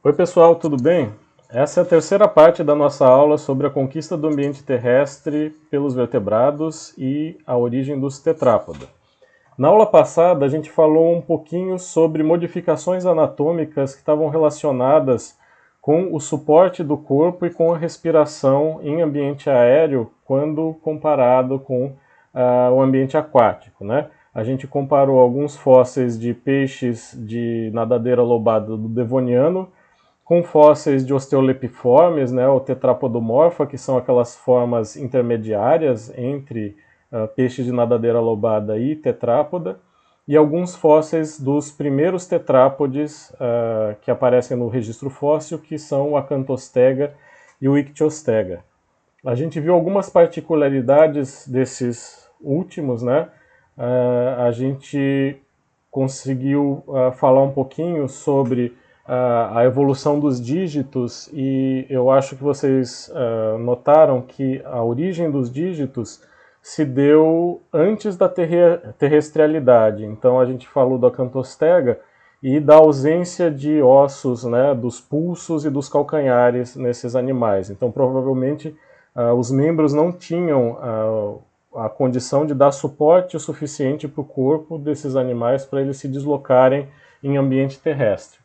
Oi pessoal, tudo bem? Essa é a terceira parte da nossa aula sobre a conquista do ambiente terrestre pelos vertebrados e a origem dos tetrápoda. Na aula passada a gente falou um pouquinho sobre modificações anatômicas que estavam relacionadas com o suporte do corpo e com a respiração em ambiente aéreo quando comparado com o ambiente aquático, né? A gente comparou alguns fósseis de peixes de nadadeira lobada do Devoniano com fósseis de osteolepiformes, né, ou tetrapodomorfa, que são aquelas formas intermediárias entre peixes de nadadeira lobada e tetrápoda, e alguns fósseis dos primeiros tetrápodes que aparecem no registro fóssil, que são o Acanthostega e o Ichthyostega. A gente viu algumas particularidades desses últimos, né? A gente conseguiu falar um pouquinho sobre a evolução dos dígitos e eu acho que vocês notaram que a origem dos dígitos se deu antes da terrestrialidade. Então a gente falou do Acanthostega e da ausência de ossos, né, dos pulsos e dos calcanhares nesses animais. Então provavelmente os membros não tinham a condição de dar suporte o suficiente para o corpo desses animais para eles se deslocarem em ambiente terrestre.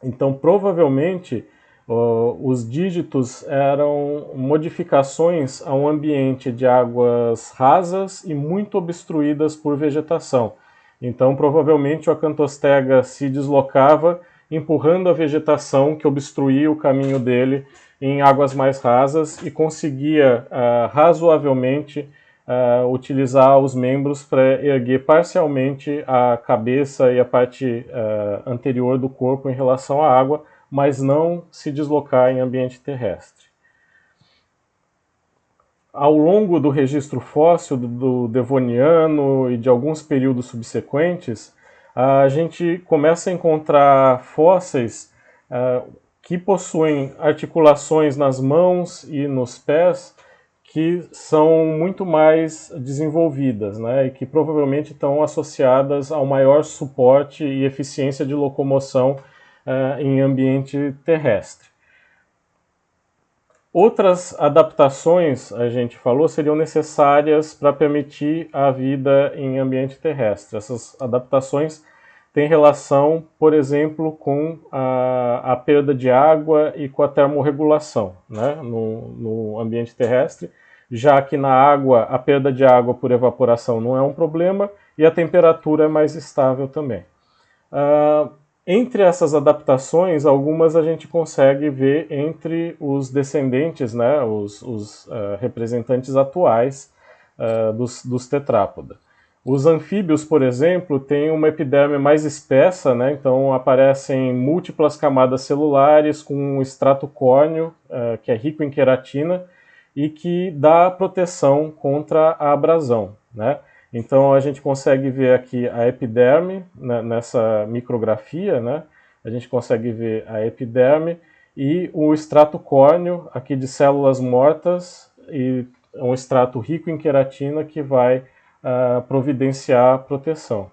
Então, provavelmente, os dígitos eram modificações a um ambiente de águas rasas e muito obstruídas por vegetação. Então, provavelmente, o Acanthostega se deslocava empurrando a vegetação que obstruía o caminho dele em águas mais rasas e conseguia razoavelmente utilizar os membros para erguer parcialmente a cabeça e a parte anterior do corpo em relação à água, mas não se deslocar em ambiente terrestre. Ao longo do registro fóssil do Devoniano e de alguns períodos subsequentes, a gente começa a encontrar fósseis que possuem articulações nas mãos e nos pés que são muito mais desenvolvidas, né, e que provavelmente estão associadas ao maior suporte e eficiência de locomoção em ambiente terrestre. Outras adaptações, a gente falou, seriam necessárias para permitir a vida em ambiente terrestre. Essas adaptações têm relação, por exemplo, com a perda de água e com a termorregulação, né, no ambiente terrestre, já que na água a perda de água por evaporação não é um problema e a temperatura é mais estável também. Entre essas adaptações, algumas a gente consegue ver entre os descendentes, né, os representantes atuais dos tetrápoda. Os anfíbios, por exemplo, têm uma epiderme mais espessa, né, então aparecem múltiplas camadas celulares com um extrato córneo, que é rico em queratina, e que dá proteção contra a abrasão, né? Então a gente consegue ver aqui a epiderme, né, nessa micrografia, né? A gente consegue ver a epiderme e o extrato córneo aqui de células mortas e um extrato rico em queratina que vai providenciar proteção.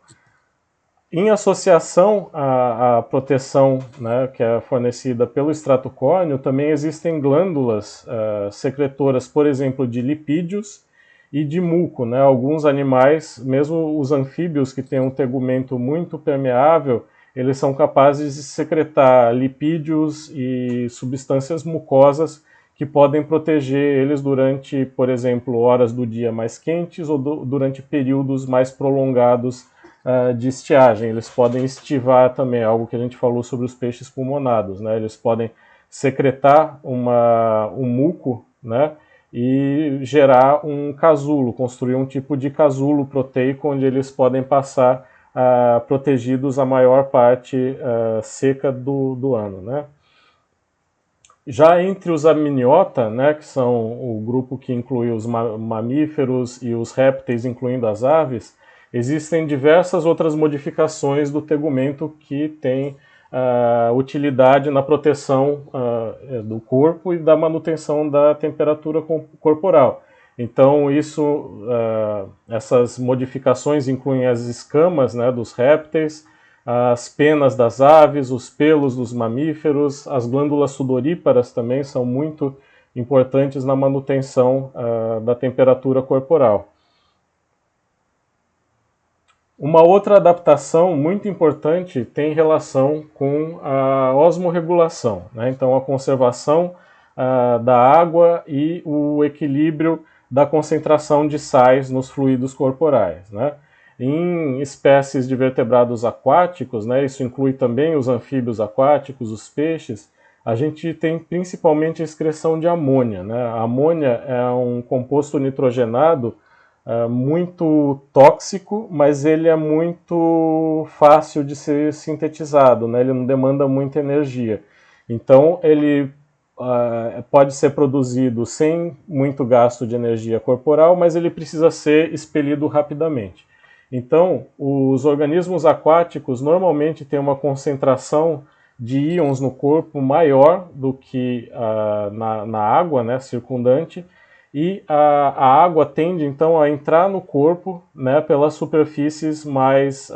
Em associação à proteção, né, que é fornecida pelo extrato córneo, também existem glândulas secretoras, por exemplo, de lipídios e de muco, né? Alguns animais, mesmo os anfíbios que têm um tegumento muito permeável, eles são capazes de secretar lipídios e substâncias mucosas que podem proteger eles durante, por exemplo, horas do dia mais quentes ou durante períodos mais prolongados de estiagem. Eles podem estivar também, algo que a gente falou sobre os peixes pulmonados, né? Eles podem secretar um muco, né, e gerar um casulo, construir um tipo de casulo proteico onde eles podem passar protegidos a maior parte seca do ano, né? Já entre os amniota, né, que são o grupo que inclui os mamíferos e os répteis, incluindo as aves, existem diversas outras modificações do tegumento que têm utilidade na proteção do corpo e da manutenção da temperatura corporal. Então, essas modificações incluem as escamas, né, dos répteis, as penas das aves, os pelos dos mamíferos, as glândulas sudoríparas também são muito importantes na manutenção da temperatura corporal. Uma outra adaptação muito importante tem relação com a osmorregulação, né? Então, a conservação da água e o equilíbrio da concentração de sais nos fluidos corporais, né? Em espécies de vertebrados aquáticos, né, isso inclui também os anfíbios aquáticos, os peixes, a gente tem principalmente a excreção de amônia, né? A amônia é um composto nitrogenado muito tóxico, mas ele é muito fácil de ser sintetizado, né? Ele não demanda muita energia. Então, ele pode ser produzido sem muito gasto de energia corporal, mas ele precisa ser expelido rapidamente. Então, os organismos aquáticos normalmente têm uma concentração de íons no corpo maior do que na água, né, circundante, e a água tende então a entrar no corpo, né, pelas superfícies mais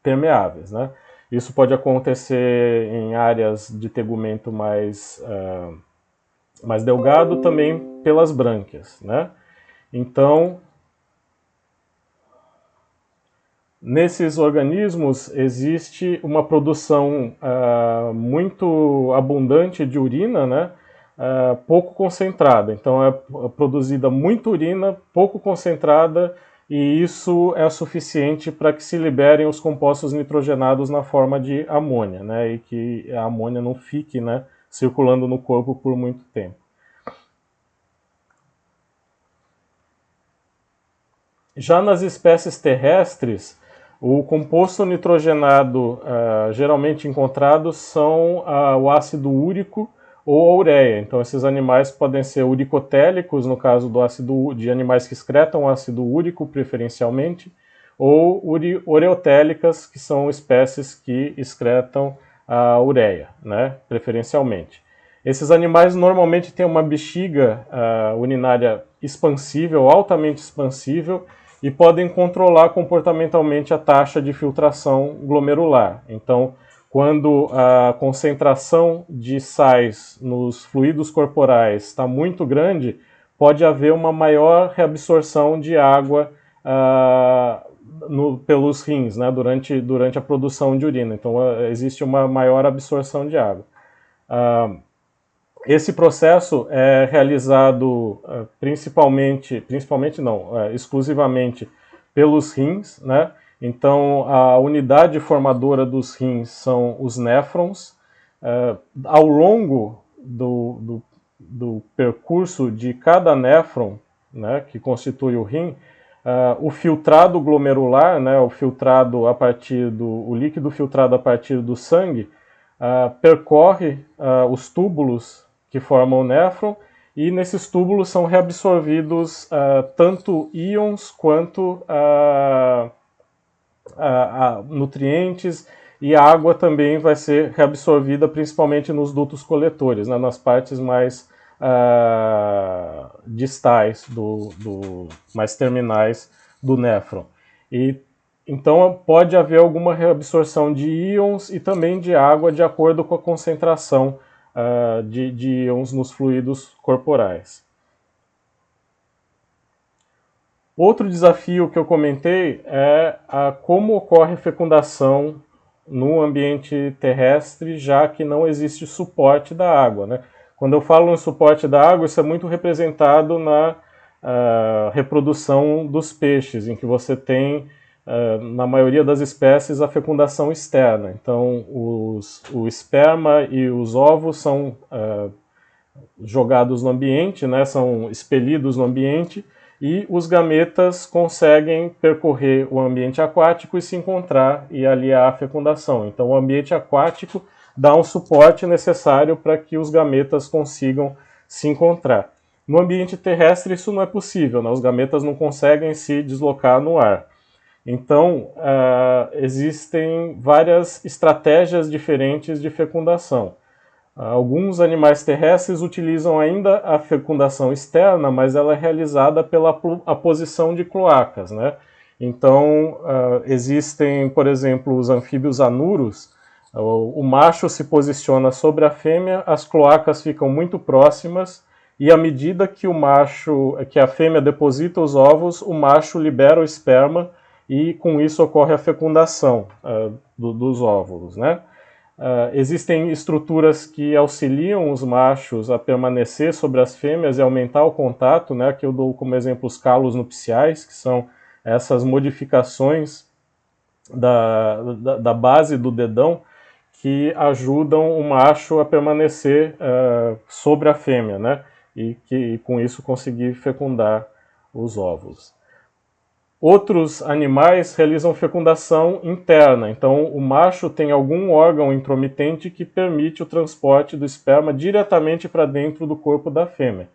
permeáveis, né? Isso pode acontecer em áreas de tegumento mais delgado, também pelas brânquias, né? Então, nesses organismos existe uma produção muito abundante de urina, né? Pouco concentrada. Então é produzida muita urina, pouco concentrada, e isso é suficiente para que se liberem os compostos nitrogenados na forma de amônia, né? E que a amônia não fique, né, circulando no corpo por muito tempo. Já nas espécies terrestres, o composto nitrogenado geralmente encontrado são o ácido úrico ou a ureia. Então, esses animais podem ser uricotélicos, no caso de animais que excretam ácido úrico, preferencialmente, ou ureotélicas, que são espécies que excretam a ureia, né, preferencialmente. Esses animais normalmente têm uma bexiga urinária expansível, altamente expansível, e podem controlar comportamentalmente a taxa de filtração glomerular. Então, quando a concentração de sais nos fluidos corporais está muito grande, pode haver uma maior reabsorção de água pelos rins, né, durante a produção de urina. Então, existe uma maior absorção de água. Esse processo é realizado exclusivamente pelos rins, né? Então, a unidade formadora dos rins são os néfrons. Ao longo do percurso de cada néfron, né, que constitui o rim, o filtrado glomerular, né, o líquido filtrado a partir do sangue, percorre os túbulos que formam o néfron, e nesses túbulos são reabsorvidos tanto íons quanto nutrientes, e a água também vai ser reabsorvida principalmente nos dutos coletores, né, nas partes mais distais, mais terminais do néfron. E então pode haver alguma reabsorção de íons e também de água de acordo com a concentração de íons nos fluidos corporais. Outro desafio que eu comentei é como ocorre a fecundação no ambiente terrestre, já que não existe suporte da água, né? Quando eu falo no suporte da água, isso é muito representado na reprodução dos peixes, em que você tem, na maioria das espécies, a fecundação externa. Então, o esperma e os ovos são jogados no ambiente, né, são expelidos no ambiente, e os gametas conseguem percorrer o ambiente aquático e se encontrar, e ali há a fecundação. Então, o ambiente aquático dá um suporte necessário para que os gametas consigam se encontrar. No ambiente terrestre isso não é possível, né? Os gametas não conseguem se deslocar no ar. Então, existem várias estratégias diferentes de fecundação. Alguns animais terrestres utilizam ainda a fecundação externa, mas ela é realizada pela aposição de cloacas, né? Então, existem, por exemplo, os anfíbios anuros. O macho se posiciona sobre a fêmea, as cloacas ficam muito próximas, e à medida que que a fêmea deposita os ovos, o macho libera o esperma e com isso ocorre a fecundação dos óvulos, né? Existem estruturas que auxiliam os machos a permanecer sobre as fêmeas e aumentar o contato, né? Que eu dou como exemplo os calos nupciais, que são essas modificações da base do dedão que ajudam o macho a permanecer sobre a fêmea, né? E que com isso conseguir fecundar os óvulos. Outros animais realizam fecundação interna, então o macho tem algum órgão intromitente que permite o transporte do esperma diretamente para dentro do corpo da fêmea.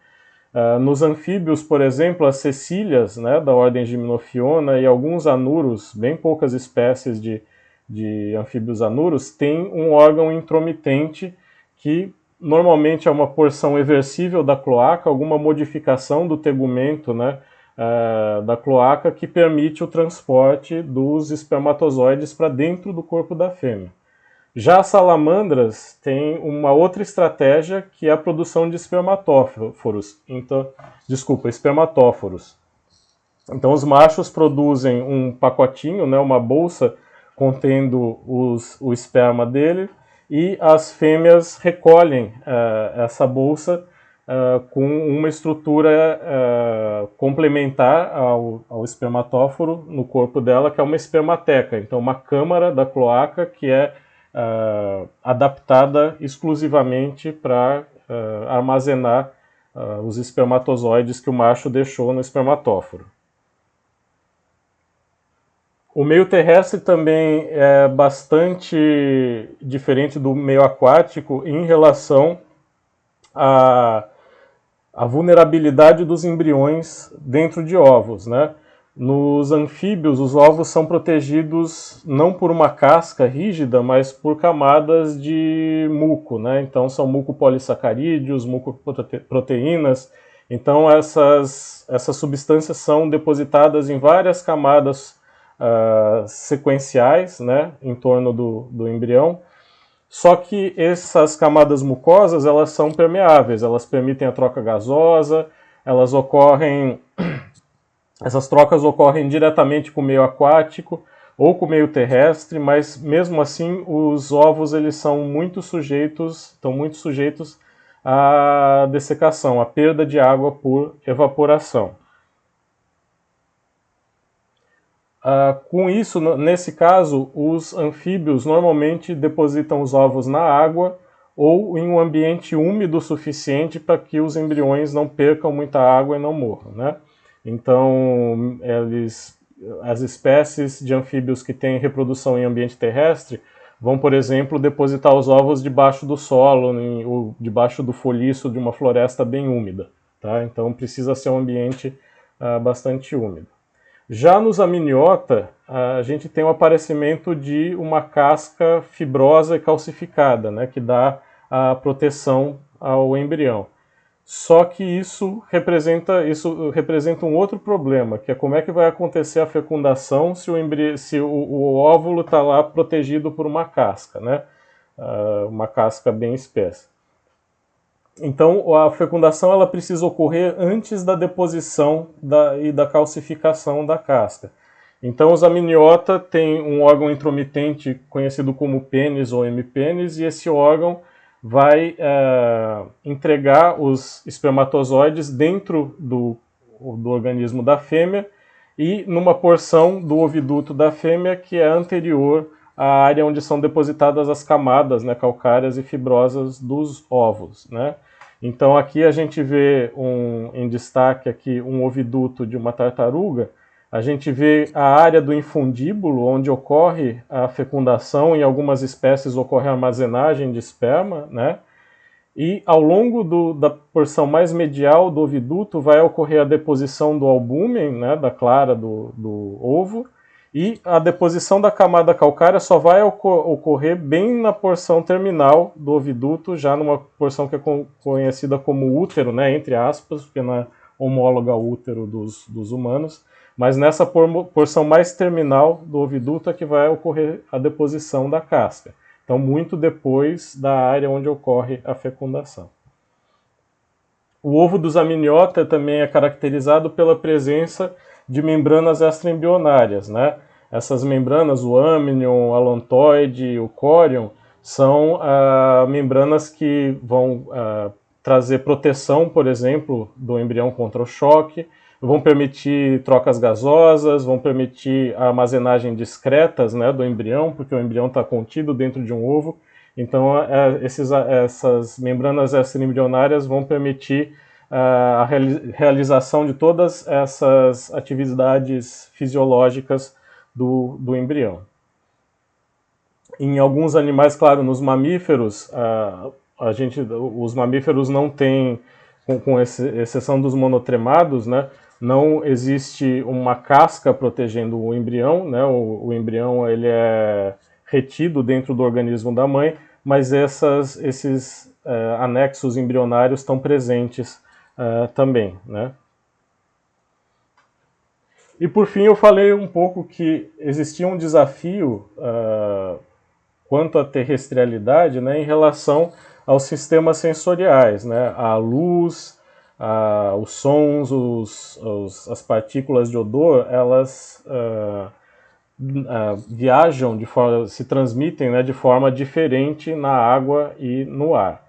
Nos anfíbios, por exemplo, as cecílias, né, da ordem Gymnophiona, e alguns anuros, bem poucas espécies de anfíbios anuros, têm um órgão intromitente que normalmente é uma porção eversível da cloaca, alguma modificação do tegumento, né, da cloaca que permite o transporte dos espermatozoides para dentro do corpo da fêmea. Já as salamandras têm uma outra estratégia que é a produção de espermatóforos. Então, espermatóforos. Então os machos produzem um pacotinho, né, uma bolsa contendo o esperma dele, e as fêmeas recolhem essa bolsa com uma estrutura complementar ao espermatóforo no corpo dela, que é uma espermateca. Então uma câmara da cloaca que é adaptada exclusivamente para armazenar os espermatozoides que o macho deixou no espermatóforo. O meio terrestre também é bastante diferente do meio aquático em relação à vulnerabilidade dos embriões dentro de ovos, né? Nos anfíbios, os ovos são protegidos não por uma casca rígida, mas por camadas de muco, né? Então são mucopolissacarídeos, mucoproteínas. Então essas substâncias são depositadas em várias camadas sequenciais, né, em torno do embrião. Só que essas camadas mucosas, elas são permeáveis, elas permitem a troca gasosa, essas trocas ocorrem diretamente com o meio aquático ou com o meio terrestre, mas mesmo assim os ovos eles estão muito sujeitos à dessecação, à perda de água por evaporação. Com isso, nesse caso, os anfíbios normalmente depositam os ovos na água ou em um ambiente úmido o suficiente para que os embriões não percam muita água e não morram, né? Então, as espécies de anfíbios que têm reprodução em ambiente terrestre vão, por exemplo, depositar os ovos debaixo do solo ou debaixo do folhiço de uma floresta bem úmida, tá? Então precisa ser um ambiente bastante úmido. Já nos amniota, a gente tem o aparecimento de uma casca fibrosa e calcificada, né, que dá a proteção ao embrião. Só que isso representa um outro problema, que é como é que vai acontecer a fecundação se o óvulo está lá protegido por uma casca, né, uma casca bem espessa. Então, a fecundação ela precisa ocorrer antes da deposição e da calcificação da casca. Então, os amniota têm um órgão intromitente conhecido como pênis ou hemipênis, e esse órgão vai entregar os espermatozoides dentro do organismo da fêmea e numa porção do oviduto da fêmea que é anterior à área onde são depositadas as camadas, né, calcárias e fibrosas dos ovos, né? Então aqui a gente vê em destaque aqui um oviduto de uma tartaruga. A gente vê a área do infundíbulo, onde ocorre a fecundação, em algumas espécies ocorre a armazenagem de esperma, né? E ao longo da porção mais medial do oviduto vai ocorrer a deposição do albúmen, né, da clara do ovo, e a deposição da camada calcária só vai ocorrer bem na porção terminal do oviduto, já numa porção que é conhecida como útero, né, entre aspas, porque não é homóloga ao útero dos humanos, mas nessa porção mais terminal do oviduto é que vai ocorrer a deposição da casca. Então, muito depois da área onde ocorre a fecundação. O ovo dos amniota também é caracterizado pela presença de membranas extraembrionárias, né? Essas membranas, o amnion, o alontoide, o corion, são membranas que vão trazer proteção, por exemplo, do embrião contra o choque, vão permitir trocas gasosas, vão permitir a armazenagem discretas, né, do embrião, porque o embrião está contido dentro de um ovo. Então, essas membranas extraembrionárias vão permitir a realização de todas essas atividades fisiológicas do embrião. Em alguns animais, claro, nos mamíferos, os mamíferos não têm, com exceção dos monotremados, né, não existe uma casca protegendo o embrião, né, o embrião ele é retido dentro do organismo da mãe, mas esses anexos embrionários estão presentes também, né. E por fim eu falei um pouco que existia um desafio quanto à terrestrialidade, né, em relação aos sistemas sensoriais, né, a luz, os sons, as partículas de odor, elas viajam se transmitem, né, de forma diferente na água e no ar.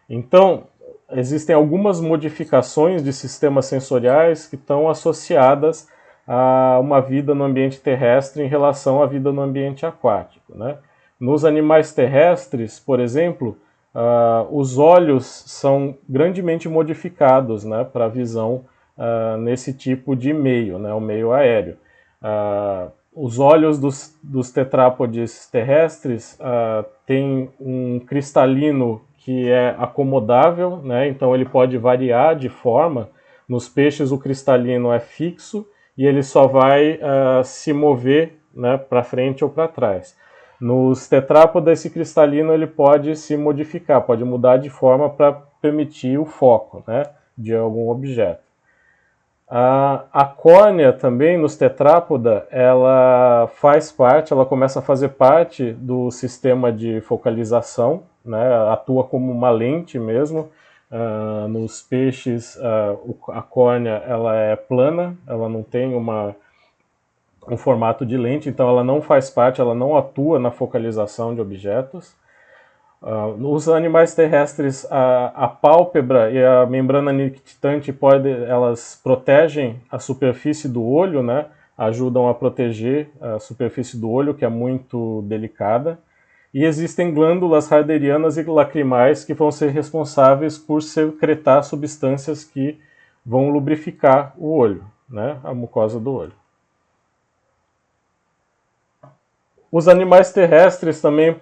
Então, existem algumas modificações de sistemas sensoriais que estão associadas a uma vida no ambiente terrestre em relação à vida no ambiente aquático, né? Nos animais terrestres, por exemplo, os olhos são grandemente modificados, né, para a visão nesse tipo de meio, né, o meio aéreo. Os olhos dos tetrápodes terrestres têm um cristalino que é acomodável, né, então ele pode variar de forma. Nos peixes o cristalino é fixo e ele só vai se mover, né, para frente ou para trás. Nos tetrápodes, esse cristalino ele pode se modificar, pode mudar de forma para permitir o foco, né, de algum objeto. A córnea também, nos tetrápoda, ela começa a fazer parte do sistema de focalização, né, atua como uma lente mesmo. Nos peixes, a córnea ela é plana, ela não tem um formato de lente, então ela não faz parte, ela não atua na focalização de objetos. Nos animais terrestres, a pálpebra e a membrana nictitante elas protegem a superfície do olho, né? Ajudam a proteger a superfície do olho, que é muito delicada. E existem glândulas harderianas e lacrimais que vão ser responsáveis por secretar substâncias que vão lubrificar o olho, né? A mucosa do olho. Os animais terrestres também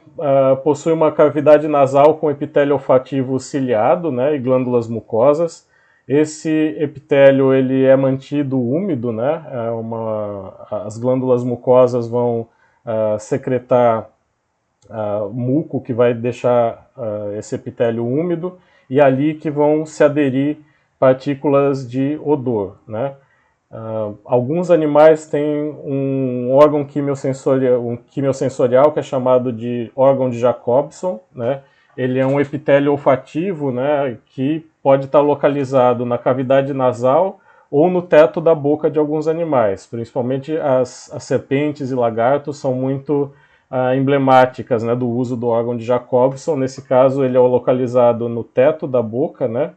possuem uma cavidade nasal com epitélio olfativo ciliado, né, e glândulas mucosas. Esse epitélio ele é mantido úmido, né, as glândulas mucosas vão secretar muco que vai deixar esse epitélio úmido e ali que vão se aderir partículas de odor, né. Alguns animais têm um órgão quimiosensorial que é chamado de órgão de Jacobson, né? Ele é um epitélio olfativo, né, que pode estar localizado na cavidade nasal ou no teto da boca de alguns animais. Principalmente as serpentes e lagartos são muito emblemáticas, né, do uso do órgão de Jacobson. Nesse caso, ele é localizado no teto da boca, né?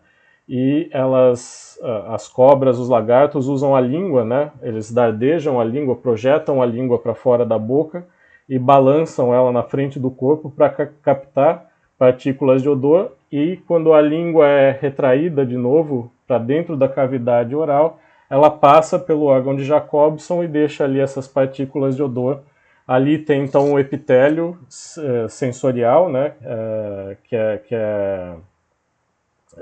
E as cobras, os lagartos usam a língua, né? Eles dardejam a língua, projetam a língua para fora da boca e balançam ela na frente do corpo para captar partículas de odor, e quando a língua é retraída de novo para dentro da cavidade oral, ela passa pelo órgão de Jacobson e deixa ali essas partículas de odor. Ali tem então o epitélio sensorial, né? Que é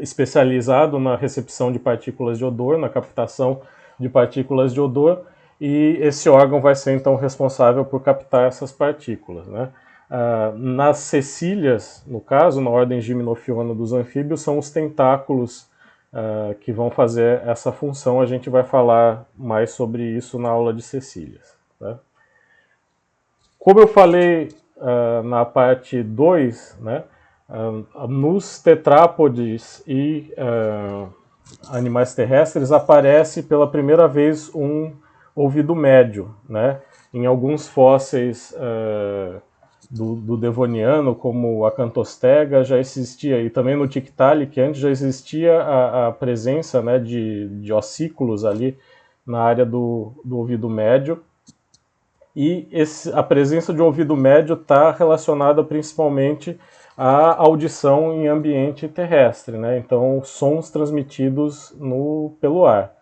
especializado na recepção de partículas de odor, na captação de partículas de odor, e esse órgão vai ser então responsável por captar essas partículas, né? Nas cecílias, no caso, na ordem Gymnophiona dos anfíbios, são os tentáculos que vão fazer essa função. A gente vai falar mais sobre isso na aula de cecílias. Tá? Como eu falei na parte 2, né, nos tetrápodes e animais terrestres aparece pela primeira vez um ouvido médio, né? Em alguns fósseis do Devoniano, como o Acantostega, já existia, e também no Tiktaalik, antes já existia a presença, né, de ossículos ali na área do ouvido médio, e a presença de um ouvido médio está relacionada principalmente à audição em ambiente terrestre, né? Então, sons transmitidos pelo ar.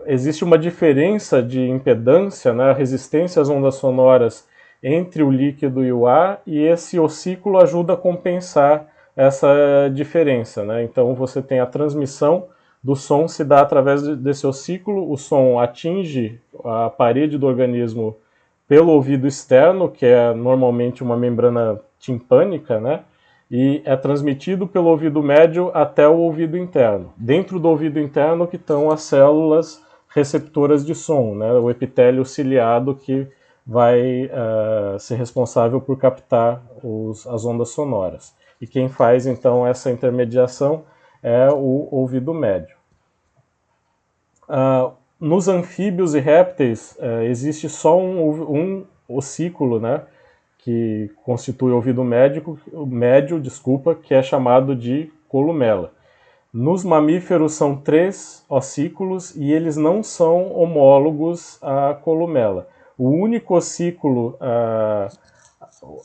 Existe uma diferença de impedância, né, resistência às ondas sonoras entre o líquido e o ar, e esse ossículo ajuda a compensar essa diferença, né? Então você tem a transmissão do som, se dá através desse ossículo, o som atinge a parede do organismo pelo ouvido externo, que é normalmente uma membrana timpânica, né? E é transmitido pelo ouvido médio até o ouvido interno. Dentro do ouvido interno que estão as células receptoras de som, né? O epitélio ciliado que vai ser responsável por captar as ondas sonoras. E quem faz então essa intermediação é o ouvido médio. Nos anfíbios e répteis existe só um ossículo, né, que constitui o ouvido médio, que é chamado de columela. Nos mamíferos são 3 ossículos e eles não são homólogos à columela. O único ossículo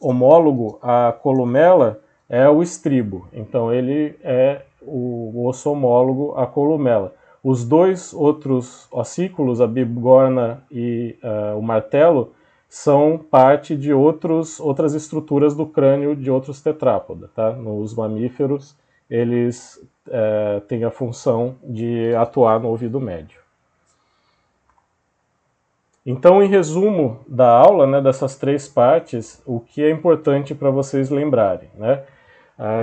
homólogo à columela é o estribo, então ele é o osso homólogo à columela. Os 2 outros ossículos, a bigorna e o martelo, são parte de outras estruturas do crânio de outros tetrápoda. Tá? Nos mamíferos, eles têm a função de atuar no ouvido médio. Então, em resumo da aula, né, dessas 3 partes, o que é importante para vocês lembrarem, né?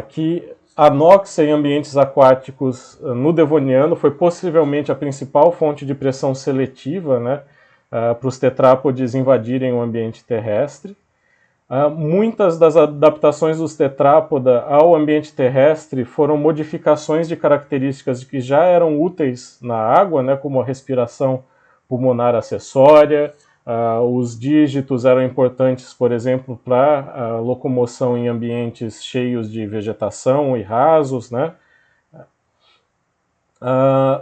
Que a anóxia em ambientes aquáticos no Devoniano foi possivelmente a principal fonte de pressão seletiva, né, para os tetrápodes invadirem o ambiente terrestre. Muitas das adaptações dos tetrápoda ao ambiente terrestre foram modificações de características que já eram úteis na água, né, como a respiração pulmonar acessória. Os dígitos eram importantes, por exemplo, para a locomoção em ambientes cheios de vegetação e rasos, né?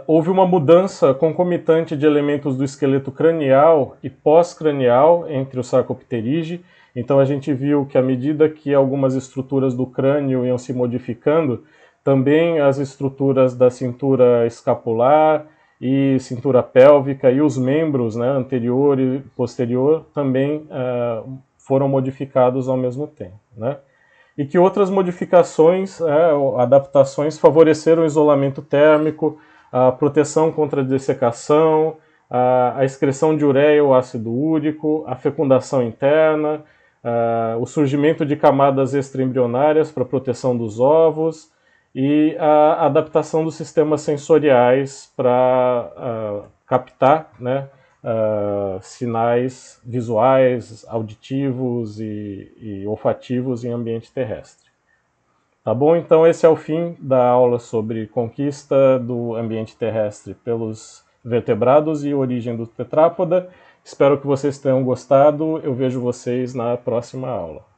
Houve uma mudança concomitante de elementos do esqueleto cranial e pós-cranial entre os Sarcopterygii. Então a gente viu que à medida que algumas estruturas do crânio iam se modificando, também as estruturas da cintura escapular e cintura pélvica e os membros, né, anterior e posterior também foram modificados ao mesmo tempo, né? E que outras modificações, adaptações, favoreceram o isolamento térmico, a proteção contra a dessecação, a excreção de ureia ou ácido úrico, a fecundação interna, o surgimento de camadas extraembrionárias para proteção dos ovos, e a adaptação dos sistemas sensoriais para captar, né, sinais visuais, auditivos e olfativos em ambiente terrestre. Tá bom? Então esse é o fim da aula sobre conquista do ambiente terrestre pelos vertebrados e origem do tetrápoda. Espero que vocês tenham gostado. Eu vejo vocês na próxima aula.